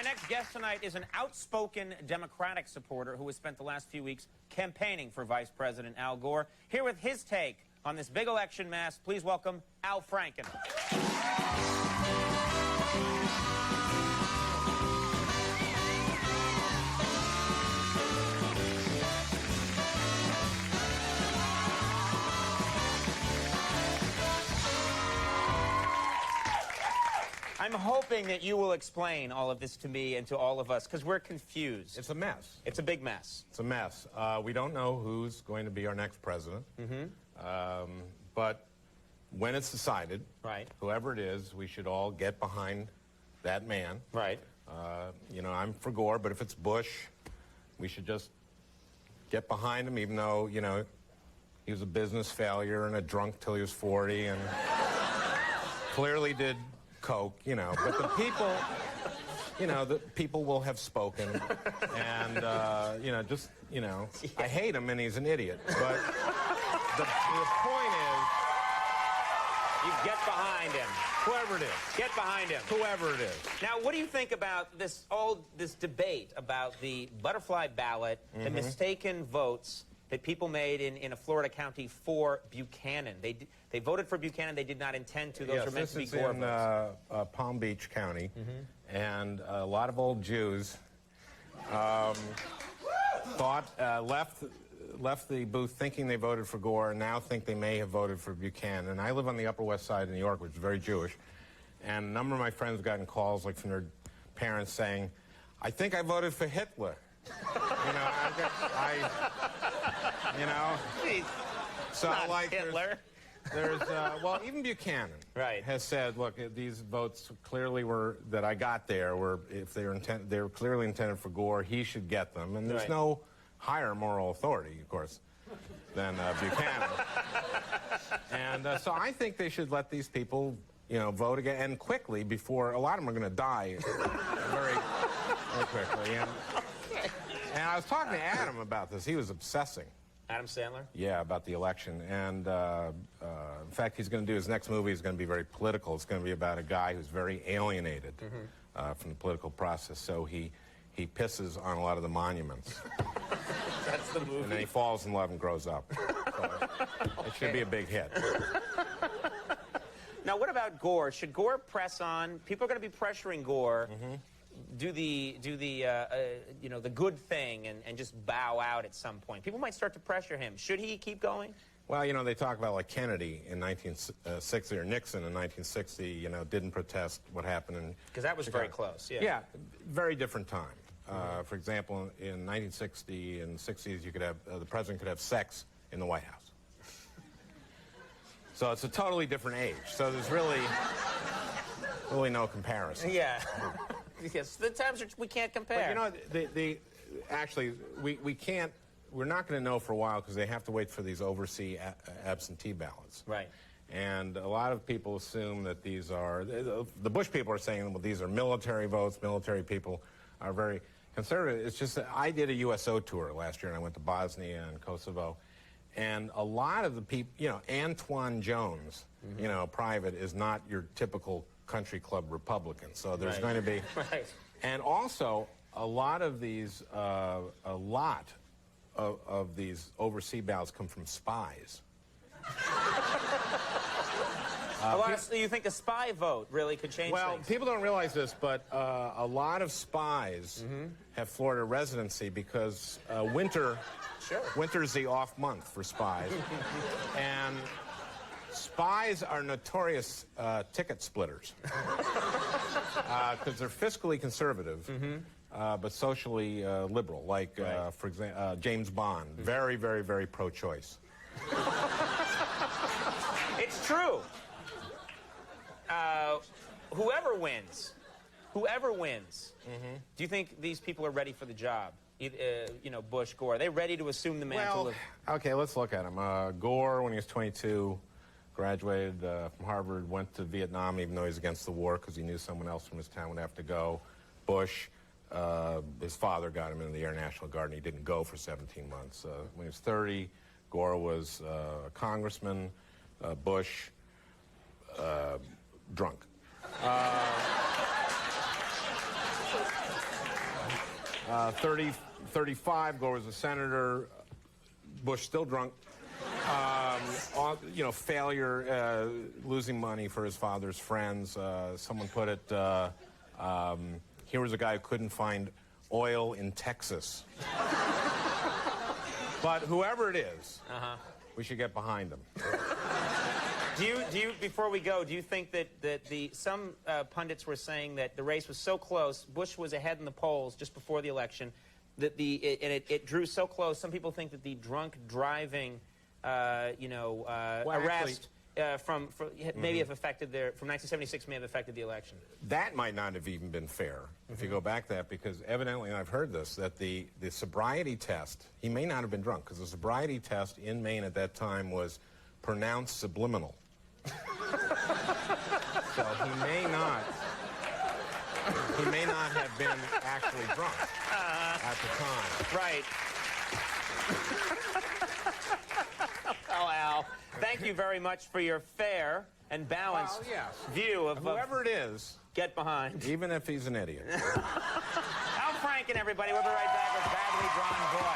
next guest tonight is an outspoken Democratic supporter who has spent the last few weeks campaigning for Vice President Al Gore. Here with his take on this big election mess, please welcome Al Franken. I'm hoping that you will explain all of this to me and to all of us, because we're confused. It's a mess. It's a big mess. It's a mess. We don't know who's going to be our next president. But when it's decided, right, whoever it is, we should all get behind that man. Right. You know, I'm for Gore, but if it's Bush, we should just get behind him, even though, you know, he was a business failure and a drunk till he was 40 and clearly did coke, you know, but the people, you know, the people will have spoken, and, you know, just, you know, I hate him and he's an idiot, but the point is, you get behind him. whoever it is. Get behind him. Whoever it is. Now, what do you think about this debate about the butterfly ballot, the mistaken votes that people made in a Florida county for Buchanan? They voted for Buchanan. They did not intend to. Those were meant to be Gore votes. This is in Palm Beach County, and a lot of old Jews left the booth thinking they voted for Gore, and now think they may have voted for Buchanan. And I live on the Upper West Side of New York, which is very Jewish, and a number of my friends have gotten calls, like from their parents, saying, "I think I voted for Hitler." You know, so not like Hitler. There's well, even Buchanan has said, look, these votes clearly were that I got there were, if they were clearly intended for Gore, he should get them, and there's no higher moral authority, of course, than Buchanan. And so I think they should let these people, you know, vote again, and quickly, before a lot of them are going to die very quickly. And I was talking to Adam about this. He was obsessing. Adam Sandler? Yeah, about the election. And in fact, he's going to do his next movie is going to be very political. It's going to be about a guy who's very alienated from the political process. So he pisses on a lot of the monuments. That's the movie. And then he falls in love and grows up. So it should be a big hit. Now, what about Gore? Should Gore press on? People are going to be pressuring Gore. Do the you know, the good thing and just bow out at some point. People might start to pressure him. Should he keep going? Well, you know, they talk about like Kennedy in 1960 or Nixon in 1960, you know, didn't protest what happened in because that was Chicago. very close. Yeah, very different time. For example, in 1960 and 60s, you could have the president could have sex in the White House. So it's a totally different age. So there's really no comparison. Yeah. Yes, the times we can't compare. But, you know, actually, we can't. We're not going to know for a while because they have to wait for these overseas absentee ballots. Right. And a lot of people assume that these are the Bush people are saying, well, these are military votes. Military people are very conservative. It's just that I did a USO tour last year, and I went to Bosnia and Kosovo, and a lot of the people, you know, Antoine Jones, you know, private, is not your typical country club Republican. So there's going to be, and also a lot of these, of these overseas ballots come from spies. So you think a spy vote really could change things? Well, people don't realize this, but a lot of spies have Florida residency because winter's the off month for spies. And spies are notorious ticket splitters because they're fiscally conservative, but socially liberal. Like, for example, James Bond, very, very, very pro-choice. It's true. Whoever wins, do you think these people are ready for the job? You know, Bush, Gore, are they ready to assume the mantle of... Okay, let's look at him. Gore, when he was 22, graduated from Harvard, went to Vietnam, even though he was against the war, because he knew someone else from his town would have to go. Bush, his father got him into the Air National Guard, and he didn't go for 17 months. When he was 30, Gore was a congressman. Bush, drunk. 35, Gore was a senator. Bush still drunk. Failure, losing money for his father's friends. Someone put it, here was a guy who couldn't find oil in Texas. But whoever it is, we should get behind him. Do you, before we go, do you think that some pundits were saying that the race was so close, Bush was ahead in the polls just before the election, that it drew so close, some people think that the drunk driving, arrest maybe have affected from 1976 may have affected the election. That might not have even been fair, if you go back that, because evidently, and I've heard this, that the sobriety test, he may not have been drunk, because the sobriety test in Maine at that time was pronounced subliminal. So he may not have been actually drunk at the time. Right. Oh, Al, thank you very much for your fair and balanced view of whoever it is. Get behind. Even if he's an idiot. Al Franken, everybody. We'll be right back with Badly Drawn Voice.